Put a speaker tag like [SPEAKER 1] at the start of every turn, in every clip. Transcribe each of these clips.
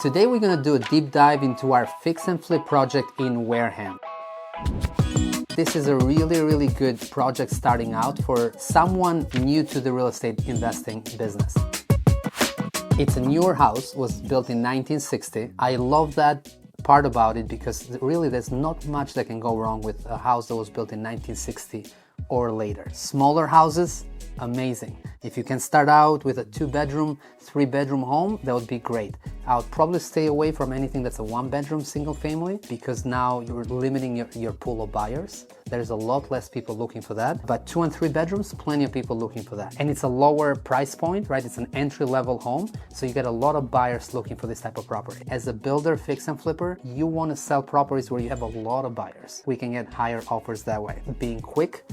[SPEAKER 1] Today we're going to do a deep dive into our fix and flip project in Wareham. This is a really good project starting out for someone new to the real estate investing business. It's a newer house, was built in 1960. I love that part about it because really there's not much that can go wrong with a house that was built in 1960 or later. Smaller houses, amazing. If you can start out with a 2-bedroom, 3-bedroom home, that would be great. I would probably stay away from anything that's a 1-bedroom single family because now you're limiting your pool of buyers. There's a lot less people looking for that, but 2 and 3 bedrooms, plenty of people looking for that. And it's a lower price point, right? It's an entry-level home, so you get a lot of buyers looking for this type of property. As a builder, fix and flipper, you want to sell properties where you have a lot of buyers. We can get higher offers that way. Being quick,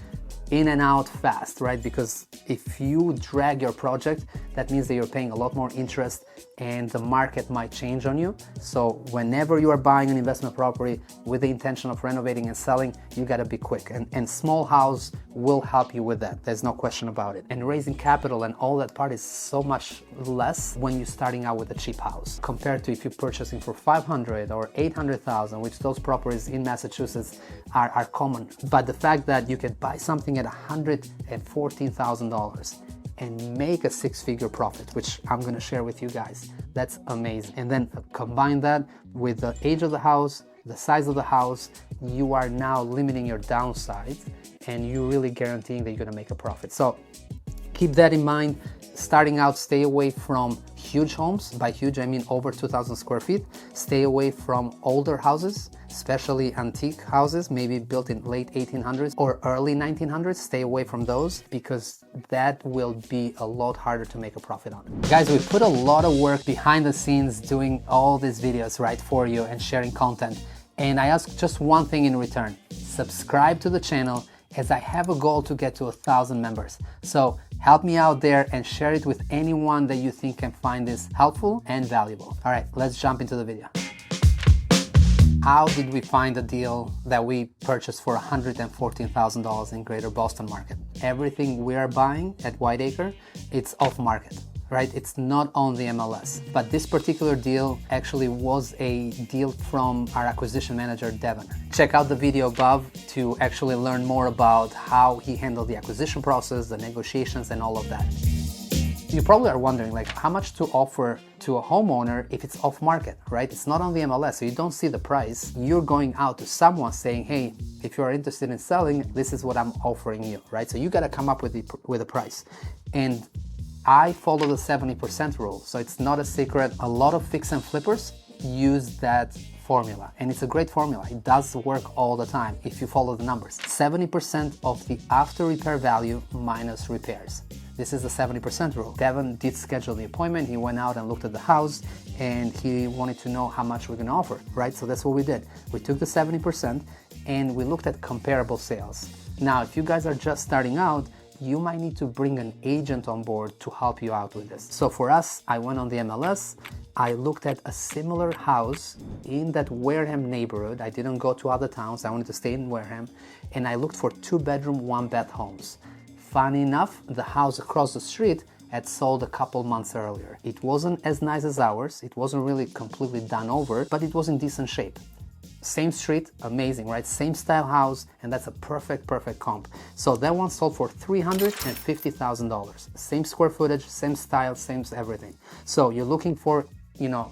[SPEAKER 1] in and out fast, right? Because if you drag your project, that means that you're paying a lot more interest and the market might change on you. So whenever you are buying an investment property with the intention of renovating and selling, you gotta be quick. And small house will help you with that. There's no question about it. And raising capital and all that part is so much less when you're starting out with a cheap house compared to if you're purchasing for 500 or 800,000, which those properties in Massachusetts are common. But the fact that you can buy something at $114,000 and make a 6-figure profit, which I'm gonna share with you guys, that's amazing. And then combine that with the age of the house, the size of the house, you are now limiting your downsides and you're really guaranteeing that you're gonna make a profit. So keep that in mind. Starting out, stay away from huge homes. By huge, I mean over 2,000 square feet. Stay away from older houses, especially antique houses, maybe built in late 1800s or early 1900s. Stay away from those because that will be a lot harder to make a profit on. Guys, we put a lot of work behind the scenes doing all these videos, right, for you and sharing content. And I ask just one thing in return. Subscribe to the channel as I have a goal to get to 1,000 members. So help me out there and share it with anyone that you think can find this helpful and valuable. All right, let's jump into the video. How did we find a deal that we purchased for $114,000 in Greater Boston market? Everything we are buying at Whiteacre, it's off market, right? It's not on the MLS. But this particular deal actually was a deal from our acquisition manager, Devon. Check out the video above to actually learn more about how he handled the acquisition process, the negotiations, and all of that. You probably are wondering, like, how much to offer to a homeowner if it's off market, right? It's not on the MLS, so you don't see the price. You're going out to someone saying, hey, if you are interested in selling, this is what I'm offering you, right? So you got to come up with a price. And I follow the 70% rule, so it's not a secret. A lot of fix and flippers use that formula, and it's a great formula. It does work all the time if you follow the numbers. 70% of the after repair value minus repairs. This is the 70% rule. Devon did schedule the appointment. He went out and looked at the house and he wanted to know how much we're gonna offer, right? So that's what we did. We took the 70% and we looked at comparable sales. Now, if you guys are just starting out, you might need to bring an agent on board to help you out with this. So for us, I went on the MLS. I looked at a similar house in that Wareham neighborhood. I didn't go to other towns. I wanted to stay in Wareham. And I looked for 2-bedroom, 1-bath homes. Funny enough, the house across the street had sold a couple months earlier. It wasn't as nice as ours. It wasn't really completely done over, but it was in decent shape. Same street, amazing, right? Same style house, and that's a perfect comp. So that one sold for $350,000. Same square footage, same style, same everything. So you're looking for,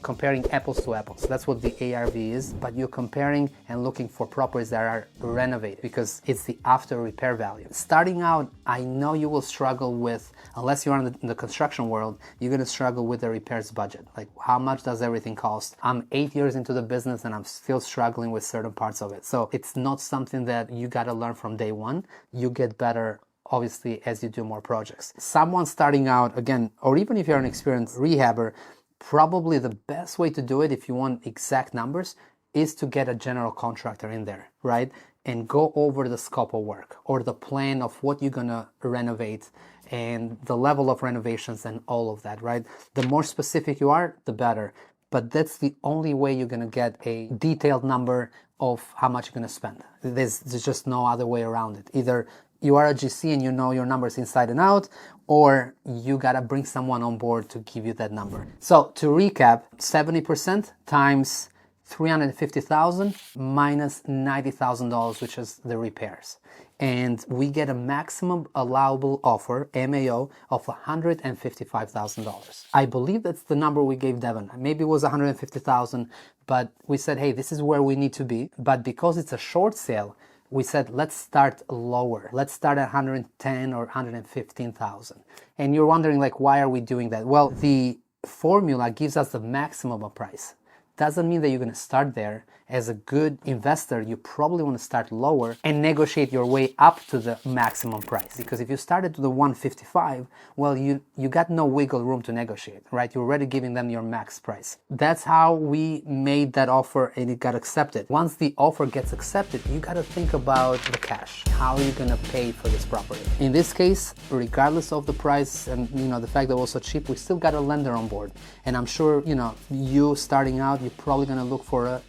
[SPEAKER 1] comparing apples to apples. That's what the ARV is, but you're comparing and looking for properties that are renovated because it's the after repair value. Starting out, I know you will struggle with, unless you're in the construction world, you're gonna struggle with the repairs budget. Like, how much does everything cost? I'm 8 years into the business and I'm still struggling with certain parts of it. So it's not something that you gotta learn from day one. You get better obviously as you do more projects. Someone starting out, again, or even if you're an experienced rehabber, probably the best way to do it if you want exact numbers is to get a general contractor in there, right? And go over the scope of work or the plan of what you're gonna renovate and the level of renovations and all of that, right? The more specific you are, the better. But that's the only way you're gonna get a detailed number of how much you're gonna spend. There's just no other way around it. Either you are a GC and you know your numbers inside and out, or you gotta bring someone on board to give you that number. So to recap, 70% times 350,000 minus $90,000, which is the repairs. And we get a maximum allowable offer, MAO, of $155,000. I believe that's the number we gave Devon. Maybe it was 150,000, but we said, hey, this is where we need to be. But because it's a short sale, we said, let's start lower. Let's start at 110 or 115,000. And you're wondering, like, why are we doing that? Well, the formula gives us the maximum price. Doesn't mean that you're going to start there. As a good investor, you probably want to start lower and negotiate your way up to the maximum price. Because if you started to the 155, well, you got no wiggle room to negotiate, right? You're already giving them your max price. That's how we made that offer and it got accepted. Once the offer gets accepted, you got to think about the cash. How are you going to pay for this property? In this case, regardless of the price and the fact that it was so cheap, we still got a lender on board. And I'm sure, you starting out, you're probably going to look for a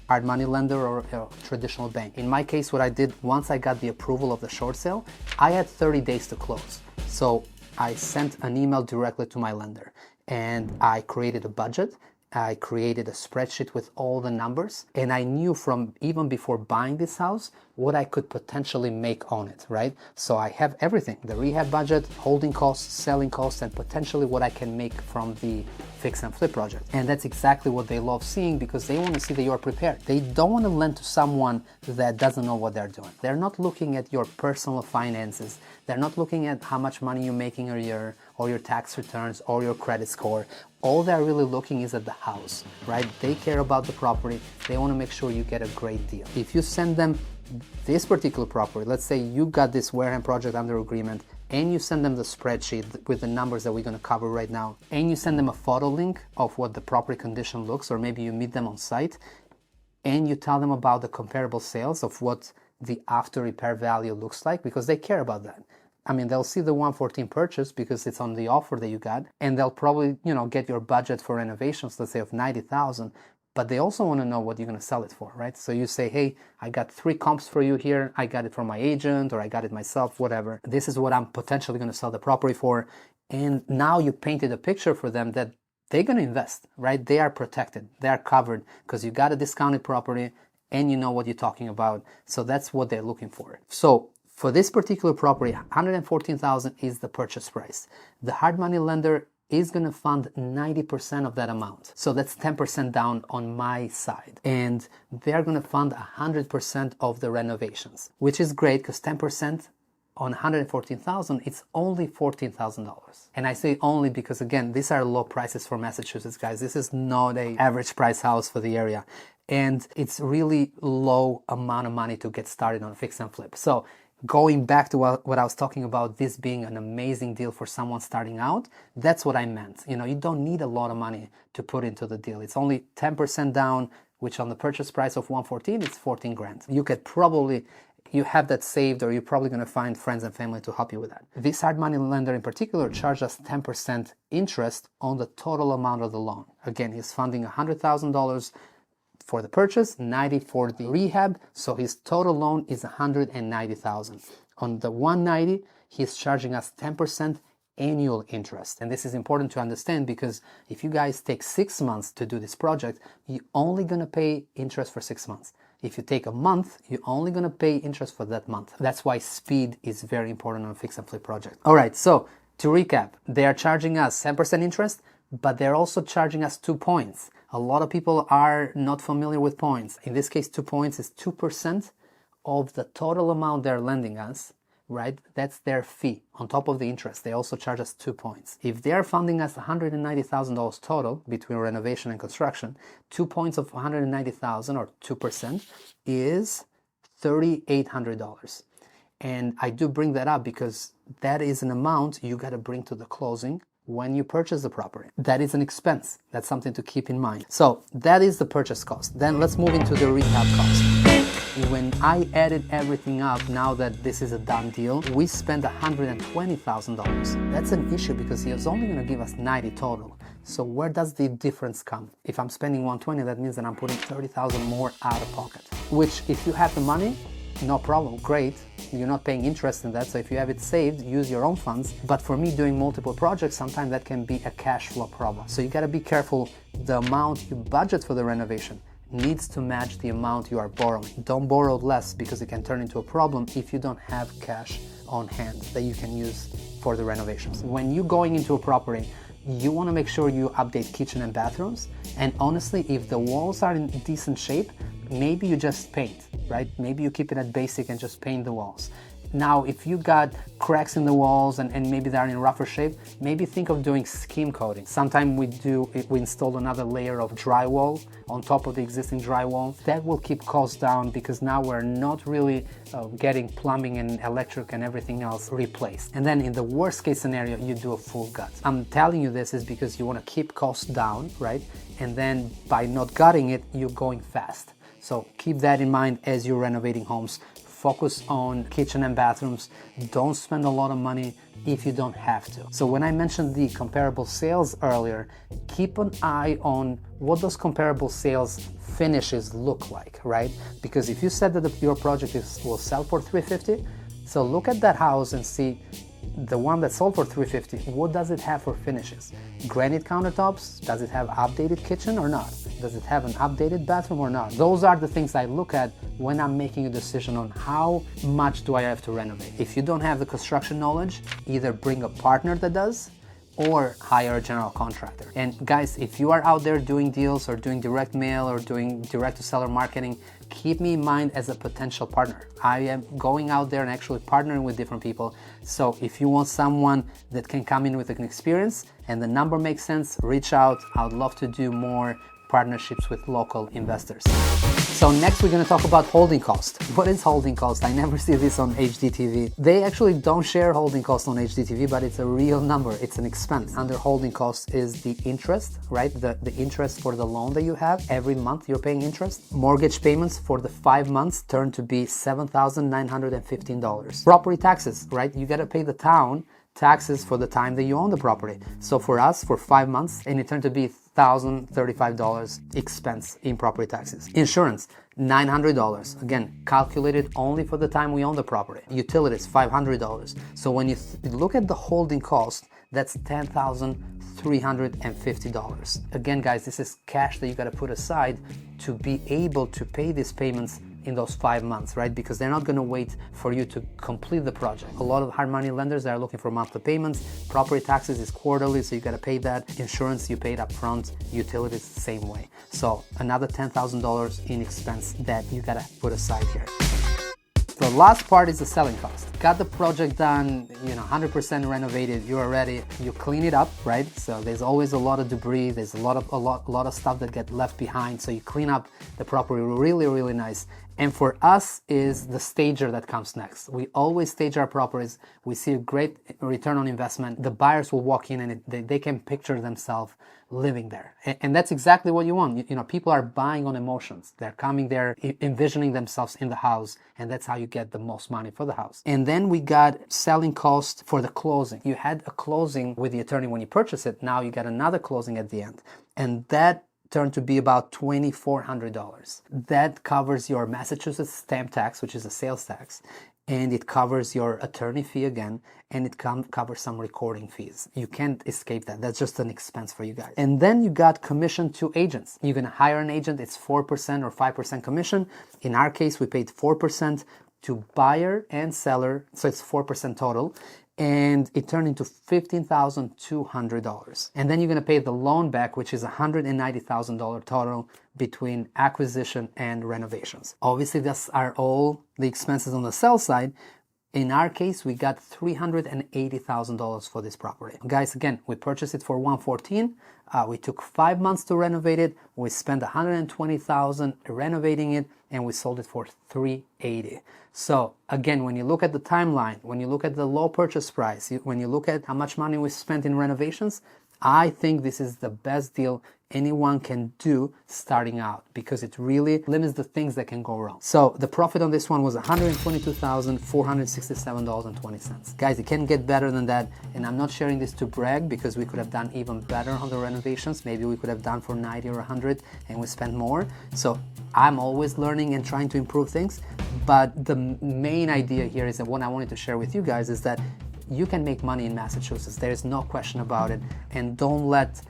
[SPEAKER 1] hard money lender or a traditional bank. In my case, what I did, once I got the approval of the short sale, I had 30 days to close. So I sent an email directly to my lender and I created a budget. I created a spreadsheet with all the numbers, and I knew from even before buying this house what I could potentially make on it, right? So I have everything, the rehab budget, holding costs, selling costs, and potentially what I can make from the fix and flip project. And that's exactly what they love seeing, because they want to see that you're prepared. They don't want to lend to someone that doesn't know what they're doing. They're not looking at your personal finances. They're not looking at how much money you're making a year or your tax returns or your credit score. All they're really looking is at the house, right? They care about the property. They want to make sure you get a great deal. If you send them this particular property, let's say you got this Wareham project under agreement, and you send them the spreadsheet with the numbers that we're going to cover right now, and you send them a photo link of what the property condition looks, or maybe you meet them on site, and you tell them about the comparable sales of what the after repair value looks like, because they care about that. I mean, they'll see the 114 purchase because it's on the offer that you got, and they'll probably, get your budget for renovations, let's say of 90,000, but they also want to know what you're going to sell it for, right? So you say, hey, I got 3 comps for you here. I got it from my agent, or I got it myself, whatever. This is what I'm potentially going to sell the property for. And now you painted a picture for them that they're going to invest, right? They are protected. They are covered because you got a discounted property and you know what you're talking about. So that's what they're looking for. So for this particular property, $114,000 is the purchase price. The hard money lender is going to fund 90% of that amount. So that's 10% down on my side. And they're going to fund 100% of the renovations, which is great because 10% on 114,000, it's only $14,000. And I say only because, again, these are low prices for Massachusetts, guys. This is not an average price house for the area. And it's really low amount of money to get started on fix and flip. So going back to what I was talking about, this being an amazing deal for someone starting out, that's what I meant. You don't need a lot of money to put into the deal. It's only 10% down, which on the purchase price of 114, it's 14 grand. You could probably, you have that saved, or you're probably going to find friends and family to help you with that. This hard money lender in particular charged us 10% interest on the total amount of the loan. Again, he's funding $100,000 for the purchase, 90 for the rehab, so his total loan is 190,000. On the 190, he's charging us 10% annual interest. And this is important to understand, because if you guys take 6 months to do this project, you're only going to pay interest for 6 months. If you take a month, you're only going to pay interest for that month. That's why speed is very important on a fix and flip project. All right, so to recap, they are charging us 10% interest, but they're also charging us 2 points. A lot of people are not familiar with points. In this case, 2 points is 2% of the total amount they're lending us, right? That's their fee. On top of the interest, they also charge us 2 points. If they're funding us $190,000 total between renovation and construction, 2 points of $190,000 or 2% is $3,800. And I do bring that up because that is an amount you got to bring to the closing when you purchase the property. That is an expense. That's something to keep in mind. So that is the purchase cost. Then let's move into the rehab cost. When I added everything up, now that this is a done deal, we spent $120,000. That's an issue because he was only going to give us 90 total. So where does the difference come? If I'm spending 120, that means that I'm putting 30,000 more out of pocket, which if you have the money, no problem, great. You're not paying interest in that, so if you have it saved, use your own funds. But for me, doing multiple projects, sometimes that can be a cash flow problem. So you gotta be careful. The amount you budget for the renovation needs to match the amount you are borrowing. Don't borrow less, because it can turn into a problem if you don't have cash on hand that you can use for the renovations. When you're going into a property, you want to make sure you update kitchen and bathrooms. And honestly, if the walls are in decent shape, maybe you just paint, right? Maybe you keep it at basic and just paint the walls. Now, if you got cracks in the walls and maybe they're in rougher shape, maybe think of doing skim coating. Sometimes we install another layer of drywall on top of the existing drywall. That will keep costs down, because now we're not really getting plumbing and electric and everything else replaced. And then in the worst case scenario, you do a full gut. I'm telling you this is because you want to keep costs down, right? And then by not gutting it, you're going fast. So keep that in mind as you're renovating homes. Focus on kitchen and bathrooms. Don't spend a lot of money if you don't have to. So when I mentioned the comparable sales earlier, keep an eye on what those comparable sales finishes look like, right? Because if you said that your project will sell for $350, so look at that house and see the one that sold for $350, what does it have for finishes? Granite countertops? Does it have updated kitchen or not? Does it have an updated bathroom or not? Those are the things I look at when I'm making a decision on how much do I have to renovate. If you don't have the construction knowledge, either bring a partner that does, or hire a general contractor. And guys, if you are out there doing deals or doing direct mail or doing direct to seller marketing, keep me in mind as a potential partner. I am going out there and actually partnering with different people. So if you want someone that can come in with an experience and the number makes sense, reach out. I would love to do more partnerships with local investors. So next we're going to talk about holding cost. What is holding cost? I never see this on HDTV. They actually don't share holding cost on HDTV, but it's a real number. It's an expense. Under holding cost is the interest, right? The interest for the loan that you have. Every month you're paying interest. Mortgage payments for the 5 months turn to be $7,915. Property taxes, right? You got to pay the town taxes for the time that you own the property. So for us, for 5 months, and it turned to be $1,035 expense in property taxes. Insurance, $900. Again, calculated only for the time we own the property. Utilities, $500. So when you look at the holding cost, that's $10,350. Again, guys, this is cash that you got to put aside to be able to pay these payments in those 5 months, right? Because they're not going to wait for you to complete the project. A lot of hard money lenders are looking for monthly payments. Property taxes is quarterly, so you got to pay that. Insurance, you paid up front. Utilities, the same way. So another $10,000 in expense that you got to put aside here. The last part is the selling cost. Got the project done, 100% renovated, you're ready, you clean it up, right? So there's always a lot of debris, there's a lot of stuff that get left behind. So you clean up the property really, really nice. And for us is the stager that comes next. We always stage our properties. We see a great return on investment. The buyers will walk in and they can picture themselves living there. And that's exactly what you want. People are buying on emotions. They're coming there, envisioning themselves in the house, and that's how you get the most money for the house. And then we got selling cost for the closing. You had a closing with the attorney when you purchased it. Now you got another closing at the end. And that turned to be about $2,400. That covers your Massachusetts stamp tax, which is a sales tax, and it covers your attorney fee again, and it covers some recording fees. You can't escape that. That's just an expense for you guys. And then you got commission to agents. You're gonna hire an agent, it's 4% or 5% commission. In our case, we paid 4% to buyer and seller, so it's 4% total. And it turned into $15,200. And then you're going to pay the loan back, which is $190,000 total between acquisition and renovations. Obviously, these are all the expenses on the sell side. In our case, we got $380,000 for this property. Guys, again, we purchased it for $114,000. We took 5 months to renovate it. We spent $120,000 renovating it, and we sold it for $380,000. So again, when you look at the timeline, when you look at the low purchase price, when you look at how much money we spent in renovations, I think this is the best deal anyone can do starting out, because it really limits the things that can go wrong. So the profit on this one was $122,467.20. Guys, it can get better than that, and I'm not sharing this to brag, because we could have done even better on the renovations. Maybe we could have done for 90 or 100 and we spent more. So I'm always learning and trying to improve things, but the main idea here is that what I wanted to share with you guys is that you can make money in Massachusetts. There is no question about it, and don't let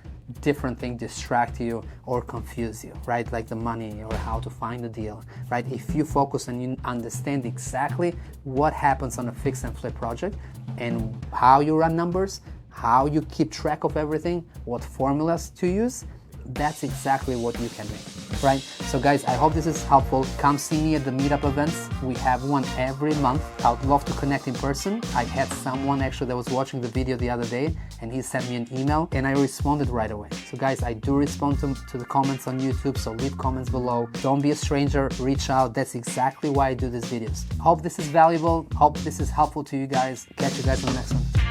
[SPEAKER 1] different things distract you or confuse you, right? Like the money or how to find a deal, right? If you focus and you understand exactly what happens on a fix and flip project and how you run numbers, how you keep track of everything, what formulas to use, that's exactly what you can make, right? So guys, I hope this is helpful. Come see me at the meetup events. We have one every month. I'd love to connect in person. I had someone actually that was watching the video the other day, and he sent me an email and I responded right away. So guys, I do respond to the comments on YouTube, so leave comments below. Don't be a stranger, reach out. That's exactly why I do these videos. Hope this is valuable. Hope this is helpful to you guys. Catch you guys on the next one.